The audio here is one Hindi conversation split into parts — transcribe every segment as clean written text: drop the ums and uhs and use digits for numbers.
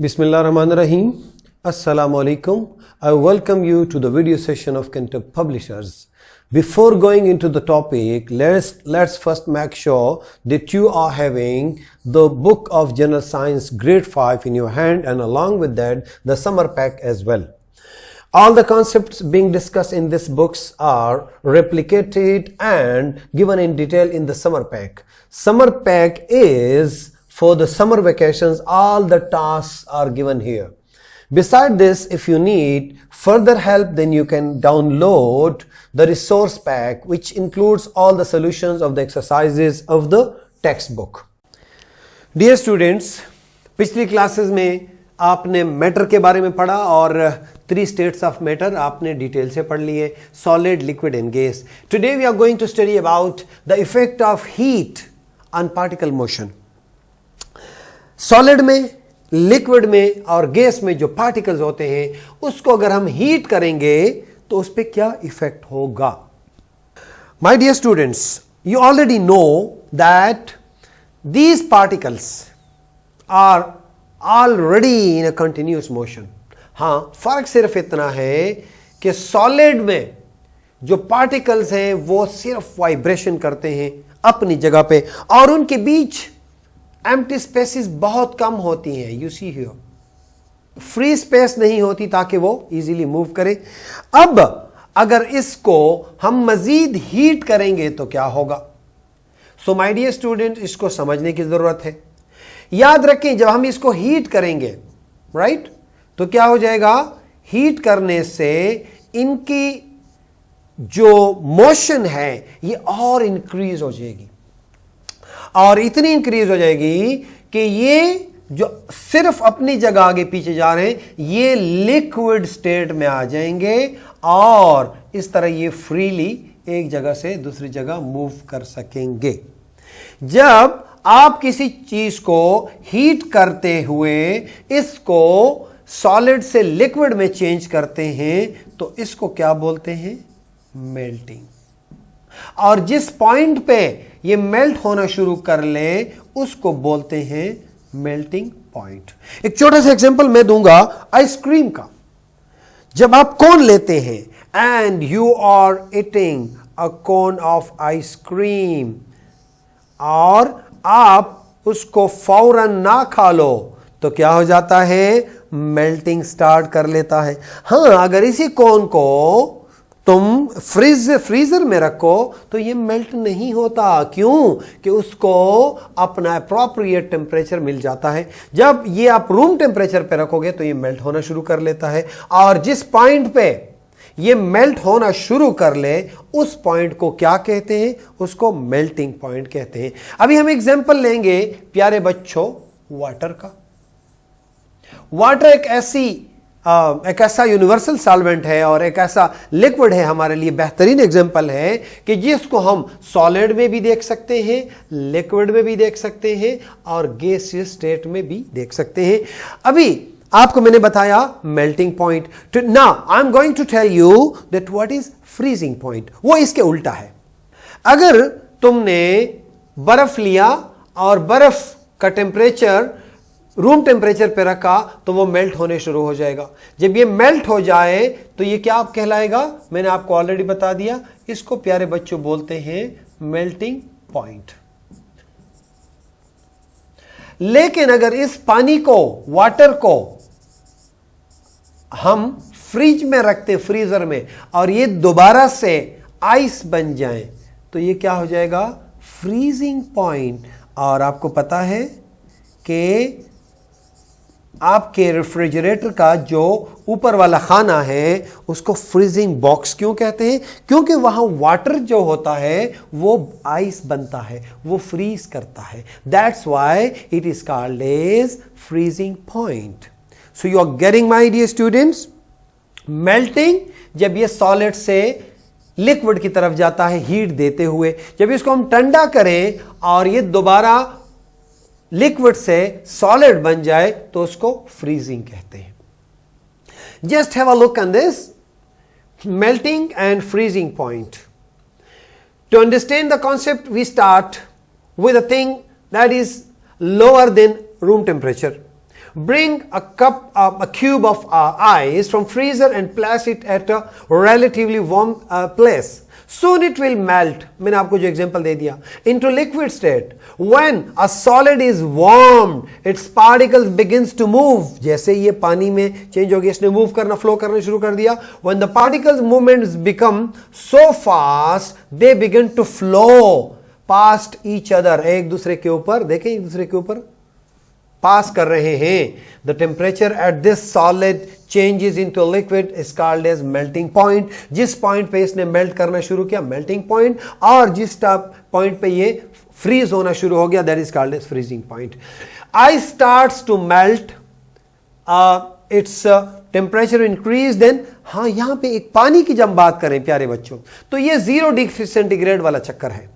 Bismillahirrahmanirrahim. Assalamu alaikum. I welcome you to the video session of Kentucky Publishers. Before going into the topic, let's first make sure that you are having the book of General Science grade 5 in your hand, and along with that the summer pack as well. All the concepts being discussed in these books are replicated and given in detail in the summer pack. Summer pack is for the summer vacations. All the tasks are given here. Beside this, if you need further help, then you can download the resource pack, which includes all the solutions of the exercises of the textbook. Dear students, पिछली क्लासेस में आपने मैटर के बारे में पढ़ा और 3 states of matter आपने डिटेल से पढ़ लिए, solid, liquid and gas. Today we are going to study about the effect of heat on particle motion. Solid में, लिक्विड में और गैस में जो पार्टिकल्स होते हैं उसको अगर हम हीट करेंगे तो उस पर क्या इफेक्ट होगा. My dear students, you already know that these particles are already in a continuous motion. हां, फर्क सिर्फ इतना है कि सॉलिड में जो पार्टिकल्स हैं वो सिर्फ वाइब्रेशन करते हैं अपनी जगह पे और उनके बीच एम्प्टी स्पेसेस बहुत कम होती हैं. You see here free space नहीं होती ताकि वो इजीली मूव करे. अब अगर इसको हम मजीद हीट करेंगे तो क्या होगा. सो माय डियर स्टूडेंट, इसको समझने की जरूरत है. याद रखें, जब हम इसको हीट करेंगे, राइट, तो क्या हो जाएगा. हीट करने से इनकी जो मोशन है ये और इंक्रीज हो जाएगी और इतनी इंक्रीज हो जाएगी कि ये जो सिर्फ अपनी जगह आगे पीछे जा रहे हैं ये लिक्विड स्टेट में आ जाएंगे और इस तरह ये फ्रीली एक जगह से दूसरी जगह मूव कर सकेंगे. जब आप किसी चीज को हीट करते हुए इसको सॉलिड से लिक्विड में चेंज करते हैं तो इसको क्या बोलते हैं, मेल्टिंग. और जिस पॉइंट पे ये मेल्ट होना शुरू कर ले उसको बोलते हैं मेल्टिंग पॉइंट. एक छोटा सा एग्जांपल मैं दूंगा आइसक्रीम का. जब आप कोन लेते हैं and you are eating a cone of ice cream और आप उसको फौरन ना खा लो तो क्या हो जाता है, मेल्टिंग स्टार्ट कर लेता है. हां, अगर इसी कोन को तुम फ्रीजर में रखो तो ये मेल्ट नहीं होता. क्यों? कि उसको अपना अप्रोप्रिएट टेम्परेचर मिल जाता है. जब ये आप रूम टेम्परेचर पे रखोगे तो ये मेल्ट होना शुरू कर लेता है और जिस पॉइंट पे ये मेल्ट होना शुरू कर ले उस पॉइंट को क्या कहते हैं, उसको मेल्टिंग पॉइंट कहते हैं. अभी हम एग्जांपल लेंगे प्यारे बच्चों वाटर का. वाटर एक ऐसा यूनिवर्सल सॉल्वेंट है और एक ऐसा लिक्विड है हमारे लिए बेहतरीन एग्जांपल है कि जिसको हम सॉलिड में भी देख सकते हैं, लिक्विड में भी देख सकते हैं और गैसियस स्टेट में भी देख सकते हैं. अभी आपको मैंने बताया melting point. Now I am going to tell you that what is freezing point. वो इसके उल्टा है. अगर तुमने बर्फ लिया और बर्फ का टेम्परेचर रूम टेम्परेचर पे रखा तो वो मेल्ट होने शुरू हो जाएगा. जब ये मेल्ट हो जाए तो ये क्या कहलाएगा, मैंने आपको ऑलरेडी बता दिया. इसको प्यारे बच्चों बोलते हैं मेल्टिंग पॉइंट. लेकिन अगर इस पानी को, वाटर को हम फ्रिज में रखते, फ्रीजर में, और ये दोबारा से आइस बन जाए तो ये क्या हो जाएगा, फ्रीजिंग पॉइंट. और आपको पता है कि आपके रेफ्रिजरेटर का जो ऊपर वाला खाना है उसको फ्रीजिंग बॉक्स क्यों कहते हैं, क्योंकि वहां वाटर जो होता है वो आइस बनता है, वो फ्रीज करता है. That's why it is called as freezing point. So you are getting my dear students. Melting जब ये सॉलिड से लिक्विड की तरफ जाता है हीट देते हुए, जब इसको हम ठंडा करें और ये दोबारा लिक्विड से सॉलिड बन जाए तो उसको फ्रीजिंग कहते हैं. Just have a look on this melting and freezing point. To understand the concept we start with a thing that is lower than room temperature. bring a cube of ice from freezer and place it at a relatively warm place. Soon it will melt. मैंने आपको जो एग्जांपल दे दिया, into liquid state. When a solid is warmed, its particles begins to move. जैसे ये पानी में चेंज हो गया, इसने मूव करना, फ्लो करना शुरू कर दिया. When the particles movements become so fast, they begin to flow past each other. एक दूसरे के ऊपर, देखें एक दूसरे के ऊपर पास कर रहे हैं. The temperature at this solid changes into liquid is called as melting point. जिस पॉइंट पे इसने मेल्ट करना शुरू किया, मेल्टिंग पॉइंट, और जिस पॉइंट पे ये फ्रीज होना शुरू हो गया, that is called as freezing point. Ice starts to melt, its temperature increase, then हाँ यहां पे एक पानी की जब बात करें प्यारे बच्चों, तो ये 0 डिग्री सेंटीग्रेड वाला चक्कर है.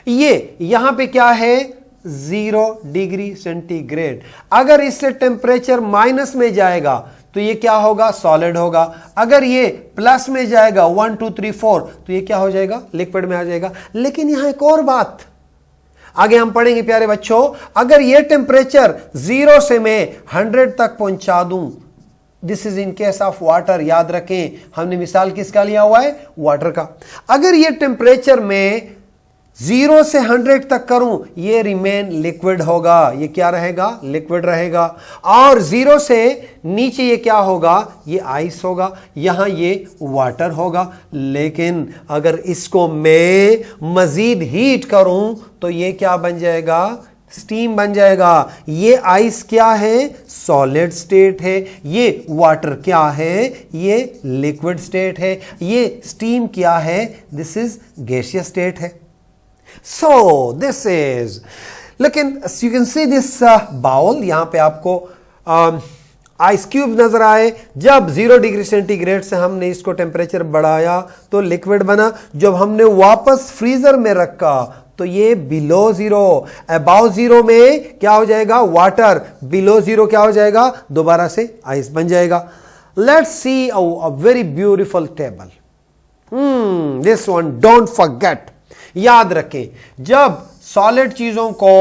ये यहां पे क्या है, 0 डिग्री सेंटीग्रेड. अगर इससे टेम्परेचर माइनस में जाएगा तो ये क्या होगा, सॉलिड होगा. अगर ये प्लस में जाएगा 1 2 3 4 तो ये क्या हो जाएगा, लिक्विड में आ जाएगा. लेकिन यहां एक और बात आगे हम पढ़ेंगे प्यारे बच्चों. अगर ये टेम्परेचर 0 से मैं 100 तक पहुंचा दूं, this is in case of water. याद रखें हमने मिसाल किसका लिया हुआ है, वाटर का. अगर ये टेम्परेचर में 0 से 100 तक करूं, ये रिमेन लिक्विड होगा. ये क्या रहेगा, लिक्विड रहेगा. और 0 से नीचे ये क्या होगा, ये आइस होगा. यहां ये वाटर होगा. लेकिन अगर इसको मैं मजीद हीट करूं तो ये क्या बन जाएगा, स्टीम बन जाएगा. ये आइस क्या है, सॉलिड स्टेट है. ये वाटर क्या है, ये लिक्विड स्टेट है. ये स्टीम क्या है, दिस इज गैसियस स्टेट है. So this is, लेकिन you can see this bowl, यहां पे आपको आइस क्यूब नजर आए. जब 0 डिग्री सेंटीग्रेड से हमने इसको टेम्परेचर बढ़ाया तो लिक्विड बना. जब हमने वापस फ्रीजर में रखा तो ये बिलो 0, अबाउ 0 में क्या हो जाएगा, वाटर. बिलो 0 क्या हो जाएगा, दोबारा से आइस बन जाएगा. Let's see a very beautiful table. This one don't forget. याद रखें, जब सॉलिड चीजों को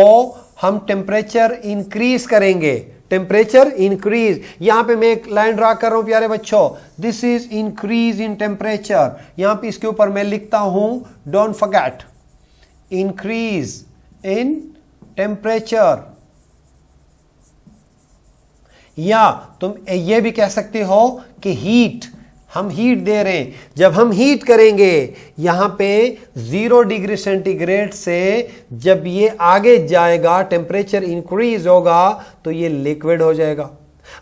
हम टेम्परेचर इंक्रीज करेंगे, टेम्परेचर इंक्रीज, यहां पे मैं एक लाइन ड्रा कर रहा हूं प्यारे बच्चों, this is increase in temperature. यहां पे इसके ऊपर मैं लिखता हूं, don't forget, increase in temperature. या तुम ये भी कह सकते हो कि हीट, हम हीट दे रहे हैं. जब हम हीट करेंगे यहां पे 0 डिग्री सेंटीग्रेड से जब ये आगे जाएगा, टेम्परेचर इंक्रीज होगा तो ये लिक्विड हो जाएगा.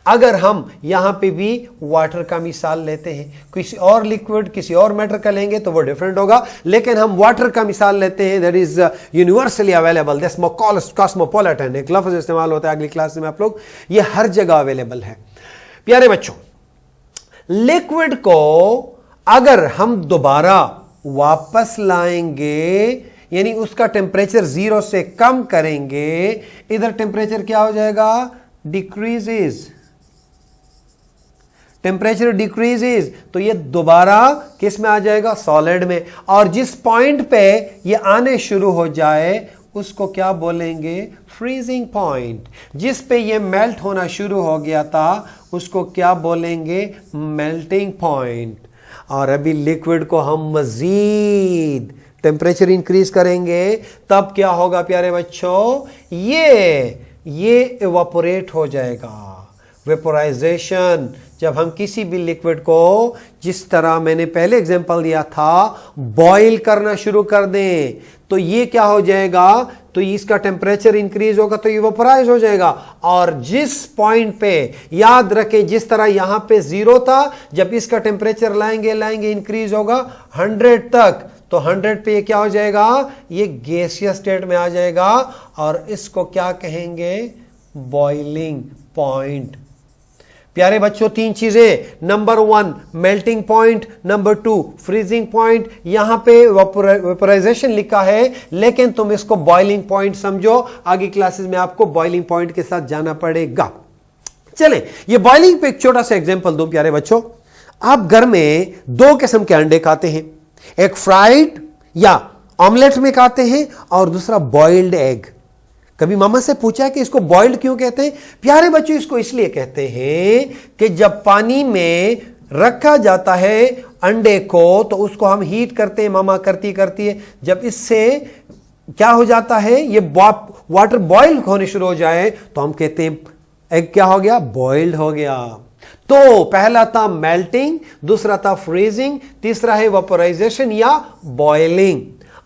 अगर हम यहां पे भी वाटर का मिसाल लेते हैं, किसी और लिक्विड किसी और मैटर का लेंगे तो वो डिफरेंट होगा. लेकिन हम वाटर का मिसाल लेते हैं, that is universally available, that's cosmopolitan. एक लफ्ज इस्तेमाल होता है अगली क्लास में आप लोग, ये हर जगह अवेलेबल है. प्यारे बच्चों, लिक्विड को अगर हम दोबारा वापस लाएंगे, यानी उसका टेम्परेचर 0 से कम करेंगे, इधर टेम्परेचर क्या हो जाएगा, डिक्रीजेस. टेम्परेचर डिक्रीजेस तो ये दोबारा किस में आ जाएगा, सॉलिड में. और जिस पॉइंट पे ये आने शुरू हो जाए उसको क्या बोलेंगे, फ्रीजिंग पॉइंट. जिस पे ये मेल्ट होना शुरू हो गया था उसको क्या बोलेंगे, मेल्टिंग पॉइंट. और अभी लिक्विड को हम मजीद टेम्परेचर इंक्रीज करेंगे तब क्या होगा प्यारे बच्चों, ये इवापोरेट हो जाएगा. वेपोराइजेशन. जब हम किसी भी लिक्विड को, जिस तरह मैंने पहले एग्जांपल दिया था, बॉईल करना शुरू कर दें तो ये क्या हो जाएगा, तो इसका टेम्परेचर इंक्रीज होगा तो ये वेपोराइज हो जाएगा. और जिस पॉइंट पे, याद रखें जिस तरह यहां पे 0 था, जब इसका टेम्परेचर लाएंगे इंक्रीज होगा 100 तक, तो 100 पे ये क्या हो जाएगा, ये गैसियस स्टेट में आ जाएगा. और इसको क्या कहेंगे, बॉइलिंग पॉइंट. प्यारे बच्चों, 3 चीजें, number 1 melting point, number 2 freezing point. यहां पे वेपोराइजेशन लिखा है लेकिन तुम इसको बॉइलिंग पॉइंट समझो. आगे क्लासेस में आपको बॉइलिंग पॉइंट के साथ जाना पड़ेगा. चलें, ये बॉइलिंग पे एक छोटा सा एग्जांपल दूं प्यारे बच्चों. आप घर में 2 किस्म के अंडे खाते हैं, एक फ्राइड या ऑमलेट में खाते हैं और दूसरा बॉइल्ड एग. कभी मामा से पूछा है कि इसको बॉइल्ड क्यों कहते हैं? प्यारे बच्चों, इसको इसलिए कहते हैं कि जब पानी में रखा जाता है अंडे को तो उसको हम हीट करते हैं, मामा करती है। जब इससे क्या हो जाता है, ये वाटर बॉइल होने शुरू हो जाए तो हम कहते हैं एग क्या हो गया? बॉइल्ड हो गया। तो पहला था मेल्टिंग, दूसरा था फ्रीजिंग, तीसरा है वेपोराइजेशन या बॉइलिंग।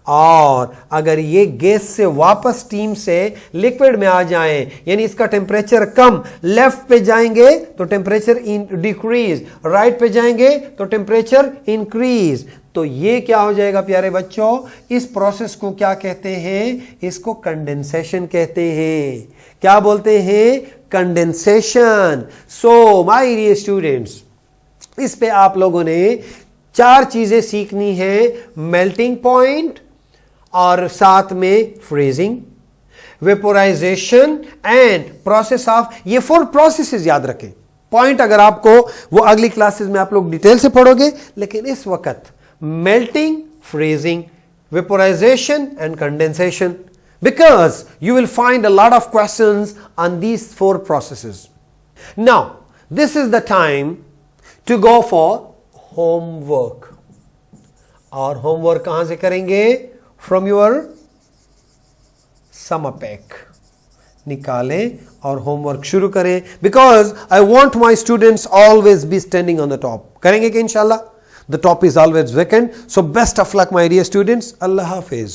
और अगर ये गैस से वापस स्टीम से लिक्विड में आ जाएं, यानी इसका टेम्परेचर कम, लेफ्ट पे जाएंगे तो टेम्परेचर डिक्रीज, राइट पे जाएंगे तो टेम्परेचर इंक्रीज। तो ये क्या हो जाएगा प्यारे बच्चों? इस प्रोसेस को क्या कहते हैं? इसको कंडेंसेशन कहते हैं। क्या बोलते हैं? Condensation. So my dear students, इस पे आप लोगों ने 4 चीजें सीखनी है, मेल्टिंग पॉइंट और साथ में freezing, vaporisation and process of, ये 4 प्रोसेसेस याद रखें। पॉइंट अगर आपको वो अगली क्लासेस में आप लोग डिटेल से पढ़ोगे, लेकिन इस वक्त melting, freezing, vaporization and condensation, because you will find a lot of questions on these 4 processes. Now, this is the time to go for homework. और homework कहां से करेंगे? From your summer pack. निकालें और homework शुरू करें, because I want my students always be standing on the top. करेंगे कि इंशाल्लाह? The top is always vacant. So best of luck, my dear students. Allah Hafiz.